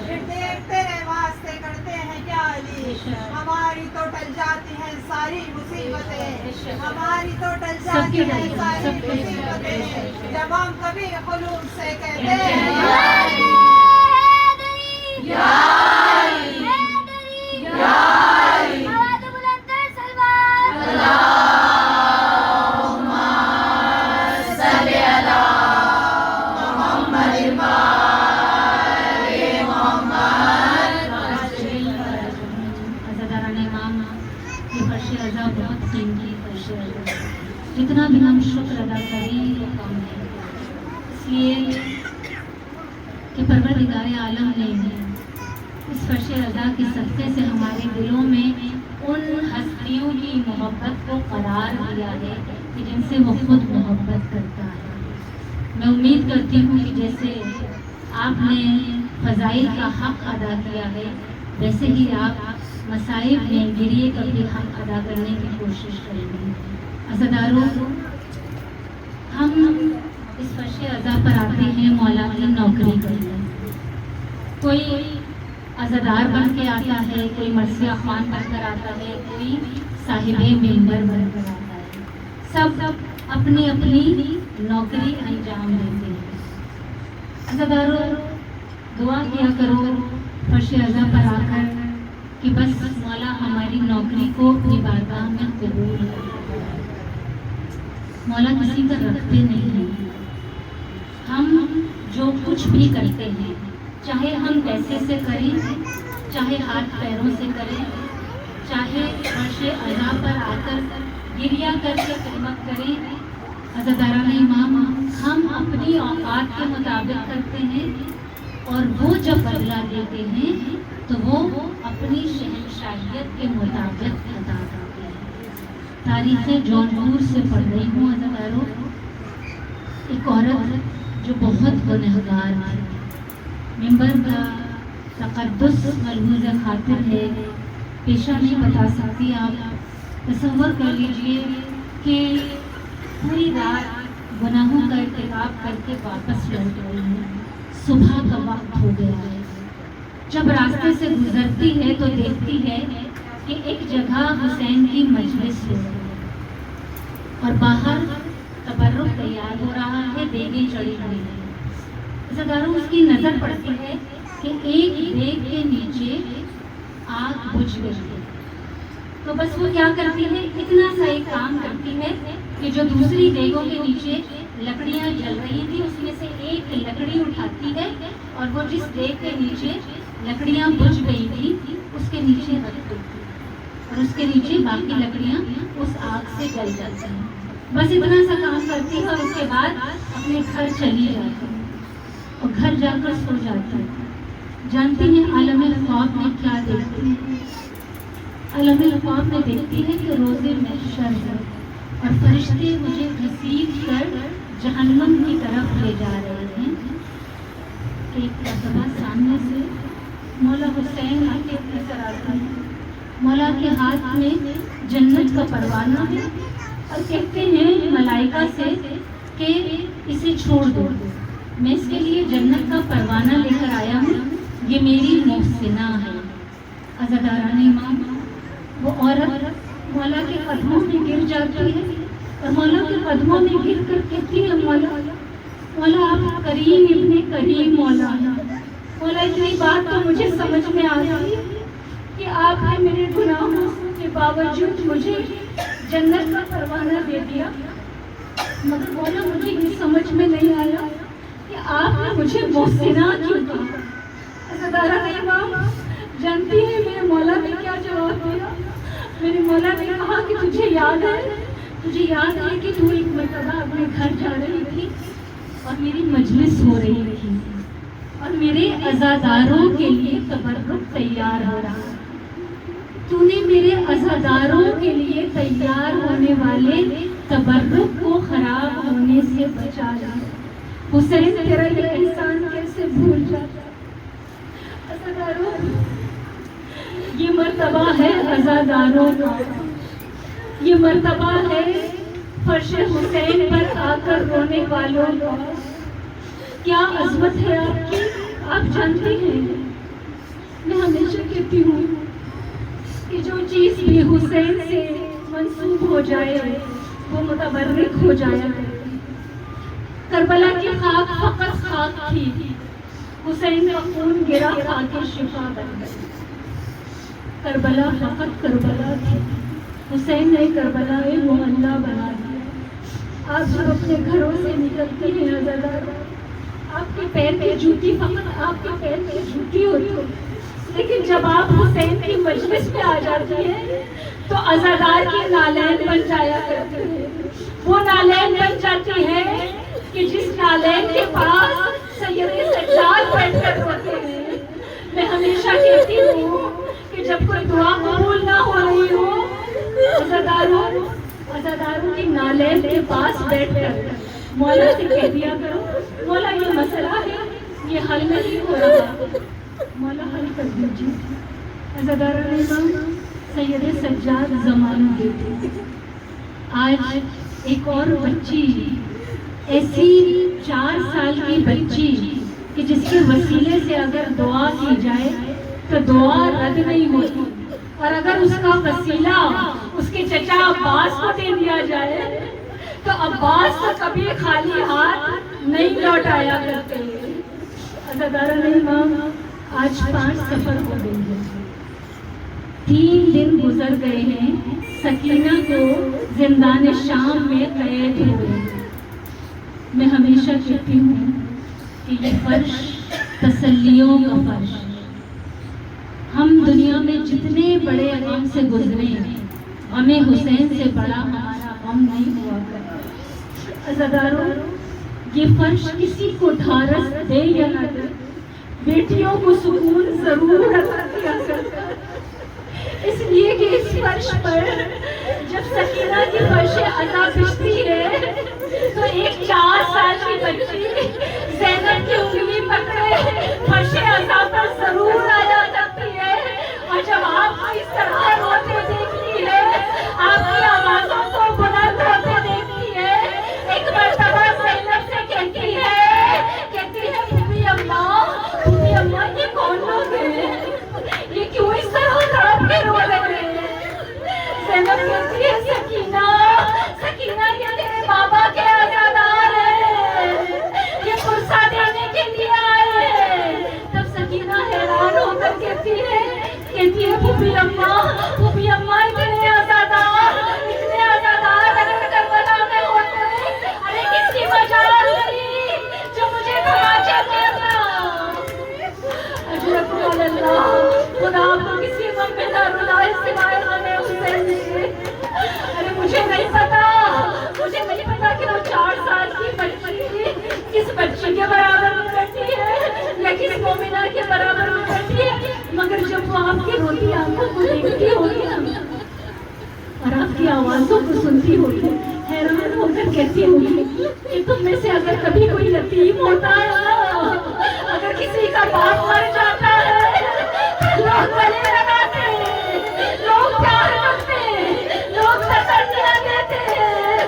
پھر دیکھ تیرے واسطے کرتے ہیں کیا علی. ہماری تو ٹل جاتی ہیں ساری مصیبتیں، ہماری تو ٹل جاتی ہیں ساری مصیبتیں، جب ہم کبھی خلوص سے کہتے ہیں جتنا بھی ہم شکر ادا کریں وہ کم ہے، اس لیے کہ پروردگار عالم نے اس فرش رضا کے صدقے سے ہمارے دلوں میں ان ہستیوں کی محبت کو قرار دیا ہے کہ جن سے وہ خود محبت کرتا ہے. میں امید کرتی ہوں کہ جیسے آپ نے فضائل کا حق ادا کیا ہے، ویسے ہی آپ مصائب میں گریے کا بھی حق ادا کرنے کی کوشش کریں گے. عزاداروں، ہم اس فرش عزا پر آتے ہیں مولا کی نوکری کرنے. کوئی عزادار بن کے آتا ہے، کوئی مرثیہ خوان بن کر آتا ہے، کوئی صاحب منبر بن کر آتا ہے. سب اپنی اپنی نوکری انجام دیتے ہیں. عزاداروں، دعا کیا کرو فرش عزا پر آ کر کہ بس مولا ہماری نوکری کو اپنی بارگاہ میں قبول کر. مولا کسی پر رکھتے نہیں ہیں. ہم جو کچھ بھی کرتے ہیں، چاہے ہم پیسے سے کریں، چاہے ہاتھ پیروں سے کریں، چاہے فرش عزا پر آ کر گریہ کر کے خدمت کریں. عزاداران امام، ہم اپنی اوقات کے مطابق کرتے ہیں اور وہ جب بدلہ دیتے ہیں تو وہ اپنی شہنشاہیت کے مطابق ادا کرتے ہیں. تاریخ جونپور سے پڑھ رہی ہوں عزاداروں. ایک عورت جو بہت گنہگار ہے، ممبر کا تقدس ملحوظ خاطر ہے، پیشہ نہیں بتا سکتی. آپ تصور کر لیجئے کہ پوری رات گناہوں کا ارتکاب کر کے واپس لوٹ رہی ہے. صبح کا وقت ہو گیا ہے. جب راستے سے گزرتی ہے تو دیکھتی ہے کہ ایک جگہ حسین کی مجلس ہو رہی ہے اور باہر تبرک تیار ہو رہا ہے، دیگیں چڑھی ہوئی ہیں. عزاداروں، اس کی نظر پڑتی ہے کہ ایک دیگ کے نیچے آگ بجھ گئی ہے. تو بس وہ کیا کرتی ہے، اتنا سا ایک کام کرتی ہے کہ جو دوسری دیگوں کے نیچے لکڑیاں جل رہی تھی اس میں سے ایک لکڑی اٹھاتی ہے اور وہ جس دیگ کے نیچے لکڑیاں بجھ گئی تھی اس کے نیچے رکھ دیتی اور اس کے نیچے باقی لکڑیاں اس آگ سے جل جاتی ہیں. بس اتنا سا کام کرتی ہے اور اس کے بعد اپنے گھر چلی جاتی ہے اور گھر جا کر سو جاتی ہے. جانتی ہیں عالم خواب میں کیا دیکھتی ہے؟ عالم خواب میں دیکھتی ہے کہ روزے محشر ہے اور فرشتے مجھے گھسیٹ کر جہنم کی طرف لے جا رہے ہیں. ایک مرتبہ سامنے سے مولا حسین آ کے نظر آتا ہے. مولا کے ہاتھ میں جنت کا پروانہ ہے اور کہتے ہیں ملائکہ سے کہ اسے چھوڑ دو، میں اس کے لیے جنت کا پروانہ لے کر آیا ہوں، یہ میری محسنہ ہے. عزاداران امام، وہ عورت مولا کے قدموں میں گر جاتی ہے اور مولا کے قدموں میں گر کر کہتی ہے مولا آپ کریم ابن کریم مولا. مولا اتنی بات تو مجھے سمجھ میں آ گئی کہ آپ نے میرے گناہوں کے باوجود مجھے جنت کا پروانہ دے دیا، مگر مولا مجھے یہ سمجھ میں نہیں آیا کہ آپ نے مجھے محسنہ کیوں کہا. عزاداران امام جانتی ہیں میرے مولا نے کیا جواب دیا؟ میرے مولا نے کہا کہ تجھے یاد ہے کہ تو ایک مرتبہ اپنے گھر جا رہی تھی اور میری مجلس ہو رہی تھی اور میرے عزاداروں کے لیے تبرک تیار ہو رہا. تو نے میرے عزاداروں کے لیے تیار ہونے والے تبرک کو خراب ہونے سے بچا لیا. حسین تیرا یہ احسان کیسے بھول جاتا. عزاداروں، یہ مرتبہ ہے عزاداروں کا، یہ مرتبہ ہے فرش حسین پر آ کر رونے والوں کا. کیا عظمت ہے آپ کی، آپ جانتے ہیں. میں ہمیشہ کہتی ہوں کہ جو چیز بھی حسین سے منسوب ہو جائے وہ متبرک ہو جایا. کربلا کی خاک فقط خاک تھی، حسین کا خون گرا خاک شفا بن گئی. کربلا فقط کربلا تھی، حسین نے کربلا محلہ بنا دیا. آپ جب اپنے گھروں سے نکلتی ہیں عزاداروں، آپ کے پیر کی جوتی فقط آپ کے پیر کی جوتی ہوتی ہے، لیکن جب آپ حسین کی مجلس میں آ جاتی ہیں تو عزادار کی نالین بن جایا کرتی ہے. وہ نالین بن جاتی ہے کہ جس نالین کے پاس سید سجاد بیٹھ کر روتے ہیں. میں ہمیشہ کہتی ہوں کہ جب کوئی دعا قبول نہ ہو رہی ہو، عزاداروں کی نالین کے پاس بیٹھ کر مولا سے کہہ دیا کرو مولا یہ مسئلہ ہے، یہ حل نہیں ہو رہا، مولا حل کر دیجیے. عزاداران امام سید سجاد زمانہ دیتے. آج ایک اور بچی، ایسی 4 سال کی بچی کہ جس کے وسیلے سے اگر دعا کی جائے تو دعا رد نہیں ہوتی، اور اگر اس کا وسیلہ اس کے چچا عباس کو دے دیا جائے تو عباس کو کبھی خالی ہاتھ نہیں لوٹایا کرتے. عزاداران امام آج 5 سفر ہو گئی ہے، 3 دن گزر گئے ہیں سکینہ کو زندان شام میں قید ہوئے. میں ہمیشہ کہتی ہوں کہ یہ فرش تسلیوں کا فرش. ہم دنیا میں جتنے بڑے غم سے گزرے ہیں، غم حسین سے بڑا ہمارا غم نہیں ہوا کرتا. عزاداروں، یہ فرش کسی کو ڈھارس دے یا نہ دے، بیٹیوں کو سکون ضرور عطا کیا کرتا ہے. اس لیے کہ اس فرش پر جب سکینہ کی فرش عطا بچتی ہے تو ایک 4 سال کی بچی زینب کی انگلی پکڑے فرش عطا پر ضرور آیا کرتی ہے. اور جب آپ کو اس طرح روتے دیکھتی ہے، آپ کی آوازوں کو بلند ہوتے دیکھتی ہے، ایک مرتبہ زینب سے کہتی ہے پھوپھی اماں یہ کون لوگ ہیں، یہ کیوں اس طرح تڑپ کے رو رہے ہیں. زینب کہتی ہے سکینہ یہ ہوتا ہے اگر کسی کا باپ مر جاتا ہے لوگ گلے لگاتے ہیں، لوگ پیار کرتے ہیں، لوگ تسلیاں دیتے ہیں۔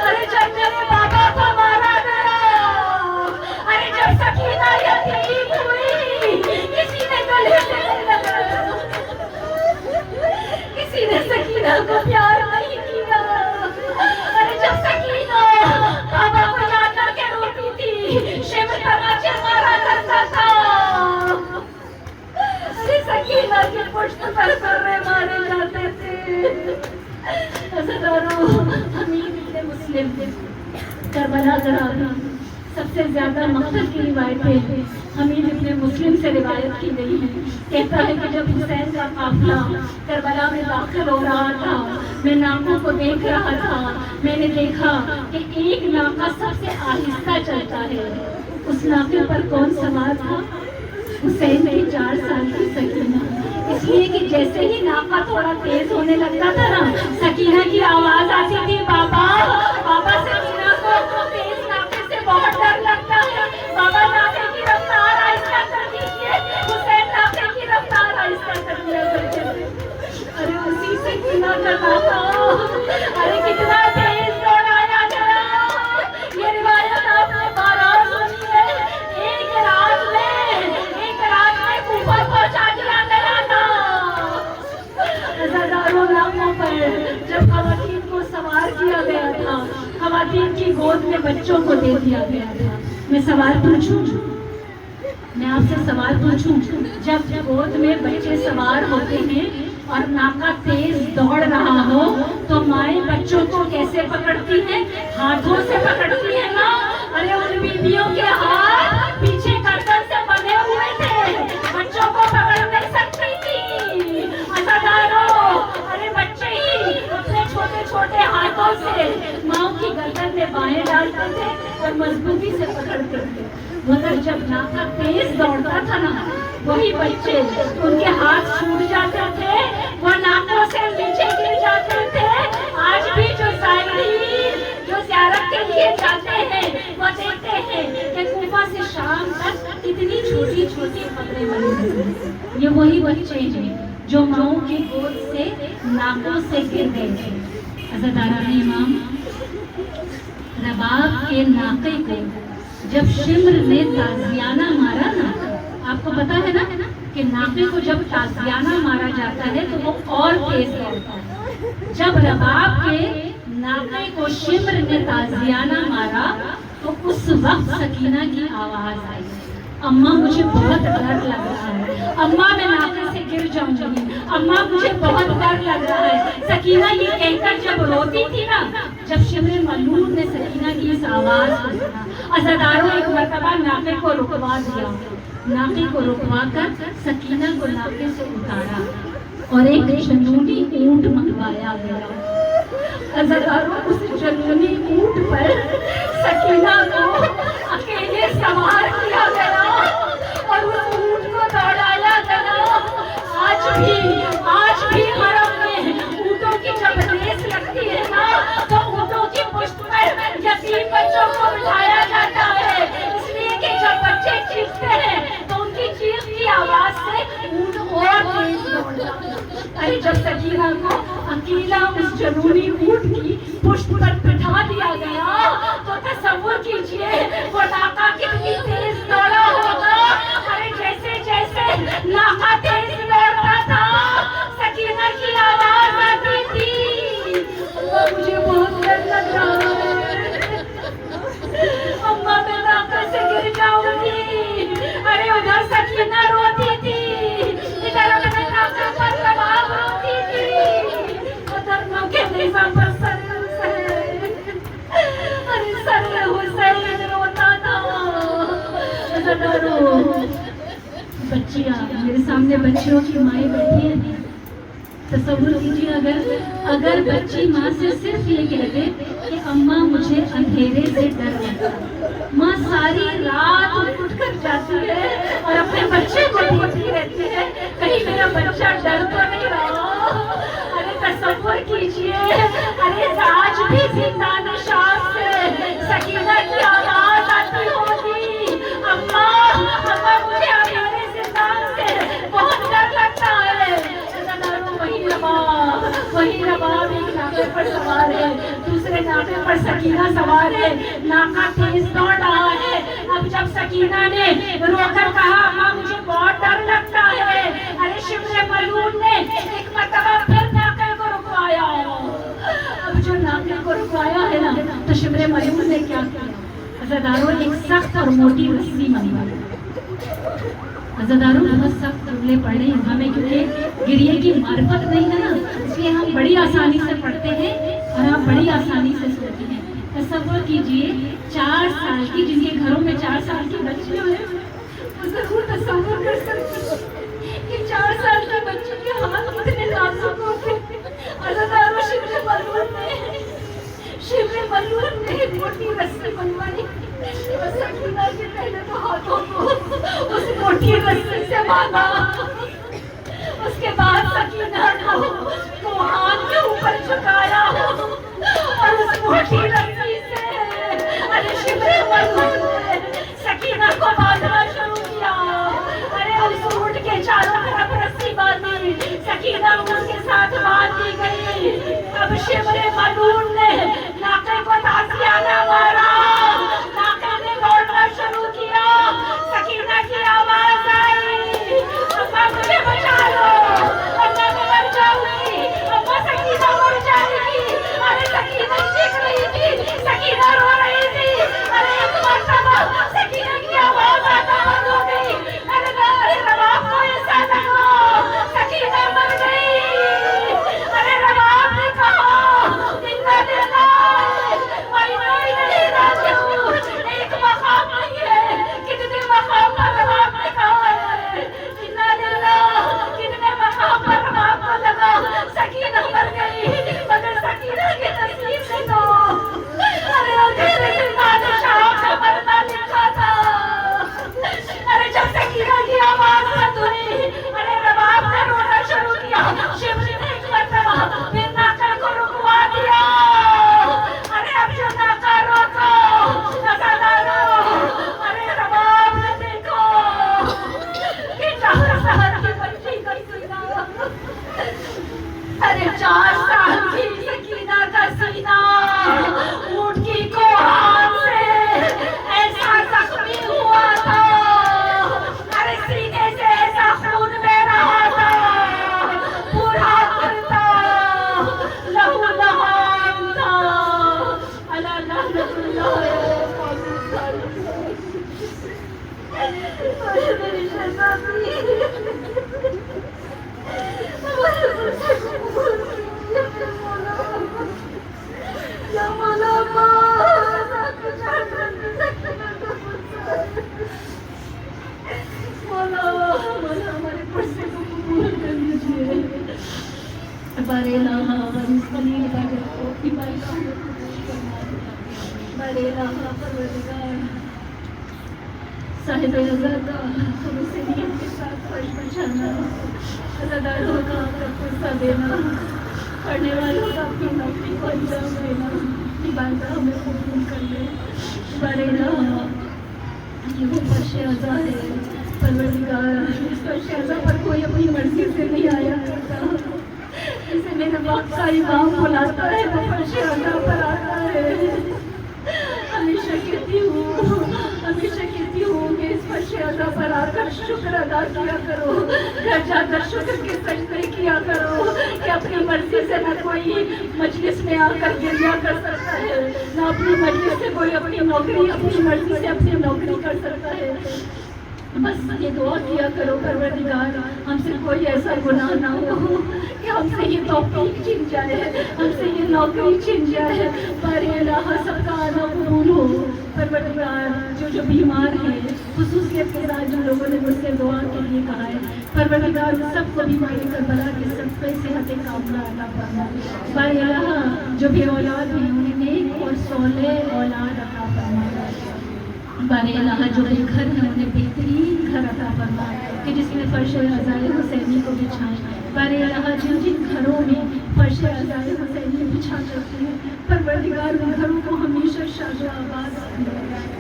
ارے جب میرے بابا کو مارا گیا، ارے جب سکینہ یتیم ہوئی، کسی نے گلے نہیں لگایا، کسی نے سکینہ کو پیار نہیں کیا۔ ارے جب سکینہ بابا کو جا کر کے روتی تھی، شمر تماچے مارا کرتا تھا، ارے سکینہ کی پشت پر کرے مارے جاتے تھے۔ عزیزانو، حمید ابن مسلم کربلا کا سب سے زیادہ مقصد کی روایتیں حمید ابن مسلم سے روایت کی گئی ہیں۔ کہتا ہے کہ جب حسین کا قافلہ کربلا میں داخل ہو رہا تھا، میں ناکوں کو دیکھ رہا تھا، میں نے دیکھا کہ ایک ناکا سب سے آہستہ چلتا ہے۔ اس ناکے پر کون سوار تھا؟ حسین کی 4 سال کی سکینہ۔ اس لیے کہ جیسے ہی ناکا تھوڑا تیز ہونے لگتا تھا نا، سکینہ کی آواز آتی تھی، بابا بابا سکینہ کو تیز ناکے سے بہت ڈر لگتا ہے، بابا ناکے کی رفتار آہستہ کر دیجیے، حسین ناکے کی رفتار آہستہ کر دیا کرتے تھے۔ ارے اسی سکینہ کا ناکا ارے کتنا تیز دوڑایا گیا، یہ روایت آپ نے 12 سنی ہے۔ ایک رات میں کوفہ پہنچا دیا گیا تھا۔ ہزاروں ناموں پر جب خواتین کو سوار کیا گیا تھا، خواتین کی گود میں بچوں کو دے دیا گیا تھا۔ میں سوال پوچھوں، میں آپ سے سوال پوچھوں، جب گود میں بچے سوار ہوتے ہیں اور ناکا تیز دوڑ رہا ہو تو مائیں بچوں کو کیسے پکڑتی ہیں؟ ہاتھوں سے پکڑتی ہیں نا۔ ارے ان بیویوں کے ہاتھ پیچھے گردن سے بندھے ہوئے تھے، بچوں کو پکڑ نہیں سکتی تھی۔ عزیزانو، ارے بچے ہی اپنے چھوٹے چھوٹے ہاتھوں سے ماں کی گردن میں بائیں ڈالتے تھے اور مضبوطی سے پکڑتے تھے۔ مگر جب ناکا تیز دوڑتا تھا نا، وہی بچے ان کے ہاتھ چھوٹ جاتے تھے، وہ ناکوں سے نیچے گر جاتے تھے۔ آج بھی جو زائرین جو زیارت کے لیے جاتے ہیں وہ دیکھتے ہیں کہ کوفہ سے شام تک کتنی چھوٹی چھوٹی قبریں بنی ہوئی ہیں۔ یہ وہی بچے ہیں جو ماؤں کی گود سے ناکوں سے گر گئے تھے۔ عزیزانِ امام، رباب کے ناکے کو جب شمر نے تازیانہ مارا نا، آپ کو پتا ہے نا کہ ناکے کو جب تازیانہ مارا جاتا ہے تو وہ اور تیز دوڑتا ہے۔ جب رباب کے ناکے کو شمر نے تازیانہ مارا تو اس وقت سکینہ کی آواز آئی، اماں مجھے بہت ڈر لگ رہا ہے، اماں میں ناکے سے گر جاؤں گی، اماں مجھے بہت ڈر لگ رہا ہے۔ سکینہ یہ کہہ کر جب روتی تھی نا، جب شمر ملعون نے سکینہ کی اس آواز کو سنا، عزاداروں ایک مرتبہ ناکے کو رکوا دیا، ناکے کو رکوا کر سکینہ کو ناکے سے اتارا اور ایک جنونی اونٹ منگوایا گیا۔ عزاداروں اس جنونی اونٹ پر سکینہ کو اکیلے سوار کیا گیا اور اس اونٹ کو دوڑایا گیا۔ آج بھی حرم میں اونٹوں کی جب ریس لگتی ہے نا تو اونٹوں کی پشت پر یتیم بچوں کو بٹھایا جاتا ہے، اس لیے کہ جب بچے چیختے ہیں تو ان کی چیخ کی آواز سے اونٹ اور تیز دوڑتا ہے۔ ارے جب سکینہ کو اکیلا اس جنونی اونٹ کی پشت پر بٹھا دیا گیا تو تصور کیجئے وہ ناکا کتنی تیز دوڑا ہوگا۔ ارے جیسے جیسے ناکا تیز دوڑتا تھا سکینہ کی آواز آتی تھی، اماں مجھے بہت ڈر لگ رہا ہے، اماں میں ناکا سے گر جاؤں گی۔ ارے ادھر سکینہ روتی تھی، ادھر اپنے ناکا پر رباب روتی تھی، ادھر ناکے نیزہ پر سر حسین، ارے سر حسین روتا تھا۔ بچیاں میرے سامنے بچیوں کی مائیں بیٹھی ہیں، تصور کیجیے اگر بچی ماں سے صرف یہ کہہ دے کہ اماں مجھے اندھیرے سے ڈر لگتا ہے، ماں ساری رات اٹھ کر جاتی ہے اور اپنے بچے کو دیکھتی رہتی ہے کہیں میرا بچہ ڈر تو نہیں رہا۔ ارے تصور کیجیے، ارے آج بھی زندہ نشاز سے سکینہ کی آواز آتی ہوگی، وہی رباب ایک ناقے پر سوار ہے، دوسرے ناقے پر سکینہ سوار ہے، ناقہ تیز دوڑ رہا ہے۔ اب جب سکینہ نے رو کر کہا ماں مجھے بہت ڈر لگتا ہے، ارے شمر ملعون نے ایک مرتبہ پھر ناقے کو رکوایا۔ اب جو ناقے کو رکوایا ہے نا تو شمر ملعون نے کیا کیا؟ عزاداروں ایک سخت اور موٹی رسی منوائی۔ عزاداروں بہت سخت ٹولے پڑھے ہیں ہمیں، کیونکہ گریے کی معرفت نہیں ہے نا، اس لیے ہم بڑی آسانی سے پڑھتے ہیں اور آپ بڑی آسانی سے سنتے ہیں۔ تصور کیجئے 4 سال کی، جن کے گھروں میں 4 سال کی بچیاں ہیں، وہ ضرور تصور کر سکتے ہیں کہ 4 سال کی بچی کے ہاتھ اتنے نازک ہوتے۔ عزاداروں شمر ملعون نے موٹی رسی منوائی اور سکینہ کے پہلے تو ہاتھوں کو اس موٹی رسی سے باندھا، اس کے بعد سکینہ کو ہاتھ کے اوپر جھکایا اور اس موٹی رسی سے ارے شمر ملعون نے سکینہ کو باندھنا شروع کیا۔ ارے اس اونٹ کے چاروں طرف رسی باندھی، سکینہ اونٹ کے ساتھ باندھ دی گئی۔ اب شمر ملعون نے ناقے کو تازیانہ مارا، ناقے نے دوڑنا شروع کیا۔ سکینہ کی آواز آئی اماں مجھے بچا لو، اماں میں مر جاؤں گی، اماں سکینہ مر جائے گی۔ ارے سکینہ چیخ رہی تھی، سکینہ رو رہی تھی۔ ارے ایک مرتبہ سکینہ کی آواز آنا بند ہو گئی۔ ارے رباب کو ایسا لگا سکینہ مر گئی۔ ارے رباب نے کہا اِنَّا لِلَّهِ وَإِنَّا إِلَيْهِ رَاجِعُونَ۔ ایک مقام نہیں ہے، کتنے مقام پر رباب نے کہا ہے اِنَّا لِلَّهِ، کتنے مقام پر رباب کو لگا سکینہ مر گئی، مگر سکینہ کے نصیب میں تو ارے اندھیرے سے بادشاہ کا مرنا لکھا تھا۔ ارے جب سکینہ کی آواز بند ہوئی، ارے رباب نے رونا شروع کیا۔ شمر نے ایک مرتبہ پھر ناقے کو رکوا دیا۔ ارے اب جو ناقہ روکو عزاداروں، ارے رباب نے دیکھو کہ 4 سال کی بچی کا سینہ، ارے 4 سال کی سکینہ کا سینہ اونٹ کی کوہان سے ایسا زخمی ہوا تھا، ارے سینے سے ایسا خون بہ رہا تھا، پورا کرتا لہو لہان تھا۔ اللہ لعنت اللہ میری شہزادی یا مولا مولا ہمارے پرسے کو قبول کر لیجیے۔ بارے الہا اس خلیل بارے کو ایمان بارے الہا پروردگار صاحب عزادہ ہم اسے نیت کے ساتھ فرش بچھانا، عزاداروں کا آپ کا پرسہ دینا، پڑھنے والوں کا اپنی نوکری کو انجام دینا، عبادت ہمیں قبول کر لے۔ بارے الہا یہ وہ فرش عزا ہے پروردگار، اس فرش عزا پر کوئی اپنی مرضی سے نہیں آیا کرتا، اسے میرے وقت کا امام بلاتا ہے وہ فرش عزا پر آتا ہے۔ ہمیشہ کہتی ہوں کہ اس فرش عزا پر آ کر شکر ادا کیا کرو، گھر جا کر شکر کے سجدے کیا کرو کہ اپنی مرضی سے نہ کوئی مجلس میں آ کر گریہ کر سکتا ہے، نہ اپنی مرضی سے کوئی اپنی مرضی سے اپنی نوکری کر سکتا ہے۔ بس یہ دعا کیا کرو پروردگار ہم سے کوئی ایسا گناہ نہ ہو کہ ہم سے یہ توفیق چھن جائے، ہم سے یہ نوکری چھن جائے۔ بارے الہا سب کا آنا قبول ہو پروردگار۔ جو بیمار ہیں خصوصیت کے ساتھ جو لوگوں نے مجھ سے دعا کے لیے کہا ہے، پروردگار سب کو بیماری کربلا کے صدقے صحت کاملہ عطا فرما۔ بارے الہا جو بے اولاد ہیں انہیں نیک اور صالح اولاد عطا فرما۔ بارے الہا جو بے گھر ہیں انہیں بہترین گھر عطا فرما کہ جس میں فرش عزائے حسینی کو بچھائیں۔ بارے الہا جن جن گھروں میں فرش عزائے حسینی بچھا کرتے ہیں پروردگار ان گھروں کو ہمیشہ شاد و آباد رکھنا۔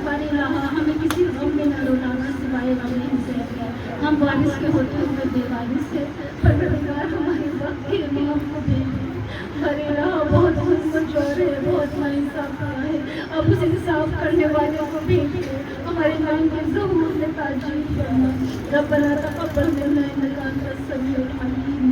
بارے الہا ہمیں کسی غم میں نہ رولانا سوائے غم سے، ہم وارث کے ہوتے ہوئے بے وارث سے، پروردگار ہمارے وقت کے امام کو بھیج اب اس انصاف کرنے والے کو بھیج دے، ہمارے نام کے ظہور میں تاجیل فرما۔ ربنا تقبل منا انک انت السمیع العلیم